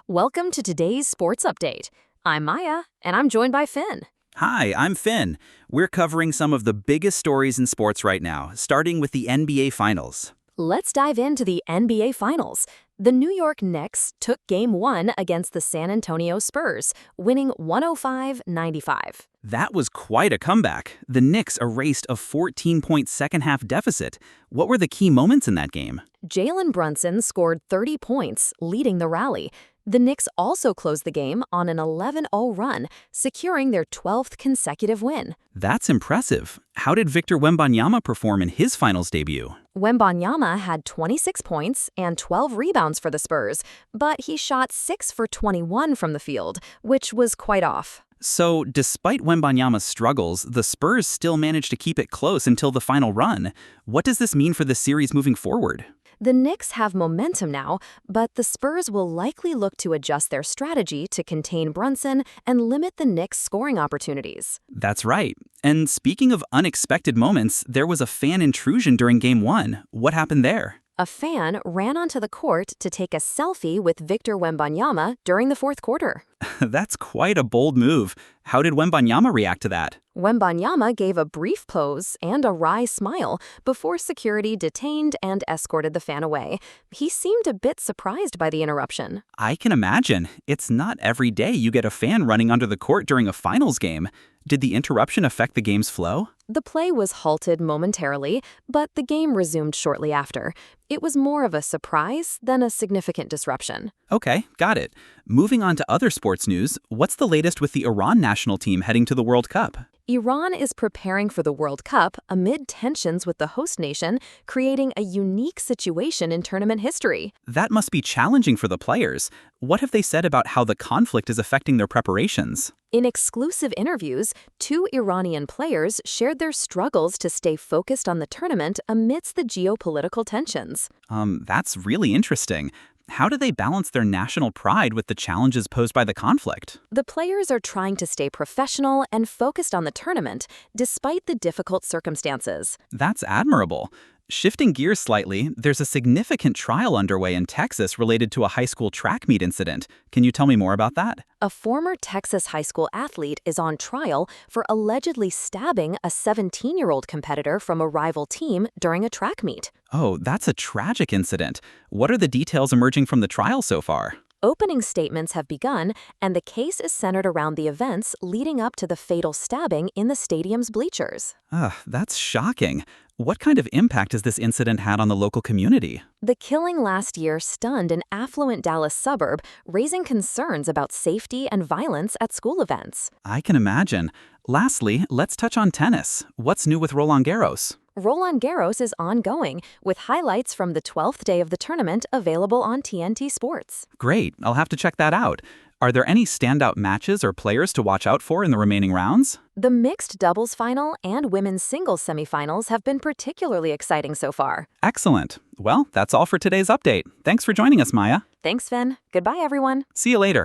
Welcome to today's sports update. I'm Maya, and I'm joined by Finn. Hi, I'm Finn. We're covering some of the biggest stories in sports right now, starting with the NBA Finals. Let's dive into the NBA Finals. The New York Knicks took Game 1 against the San Antonio Spurs, winning 105-95. That was quite a comeback. The Knicks erased a 14-point second-half deficit. What were the key moments in that game? Jalen Brunson scored 30 points, leading the rally. The Knicks also closed the game on an 11-0 run, securing their 12th consecutive win. That's impressive. How did Victor Wembanyama perform in his finals debut? Wembanyama had 26 points and 12 rebounds for the Spurs, but he shot 6 for 21 from the field, which was quite off. So, despite Wembanyama's struggles, the Spurs still managed to keep it close until the final run. What does this mean for the series moving forward? The Knicks have momentum now, but the Spurs will likely look to adjust their strategy to contain Brunson and limit the Knicks' scoring opportunities. That's right. And speaking of unexpected moments, there was a fan intrusion during Game 1. What happened there? A fan ran onto the court to take a selfie with Victor Wembanyama during the fourth quarter. That's quite a bold move. How did Wembanyama react to that? Wembanyama gave a brief pose and a wry smile before security detained and escorted the fan away. He seemed a bit surprised by the interruption. I can imagine. It's not every day you get a fan running onto the court during a finals game. Did the interruption affect the game's flow? The play was halted momentarily, but the game resumed shortly after. It was more of a surprise than a significant disruption. Okay, got it. Moving on to other sports news, what's the latest with the Iran national team heading to the World Cup? Iran is preparing for the World Cup amid tensions with the host nation, creating a unique situation in tournament history. That must be challenging for the players. What have they said about how the conflict is affecting their preparations? In exclusive interviews, two Iranian players shared their struggles to stay focused on the tournament amidst the geopolitical tensions. That's really interesting. How do they balance their national pride with the challenges posed by the conflict? The players are trying to stay professional and focused on the tournament, despite the difficult circumstances. That's admirable. Shifting gears slightly, there's a significant trial underway in Texas related to a high school track meet incident. Can you tell me more about that? A former Texas high school athlete is on trial for allegedly stabbing a 17-year-old competitor from a rival team during a track meet. Oh, that's a tragic incident. What are the details emerging from the trial so far? Opening statements have begun, and the case is centered around the events leading up to the fatal stabbing in the stadium's bleachers. That's shocking. What kind of impact has this incident had on the local community? The killing last year stunned an affluent Dallas suburb, raising concerns about safety and violence at school events. I can imagine. Lastly, let's touch on tennis. What's new with Roland Garros? Roland Garros is ongoing, with highlights from the 12th day of the tournament available on TNT Sports. Great, I'll have to check that out. Are there any standout matches or players to watch out for in the remaining rounds? The mixed doubles final and women's singles semifinals have been particularly exciting so far. Excellent. Well, that's all for today's update. Thanks for joining us, Maya. Thanks, Finn. Goodbye, everyone. See you later.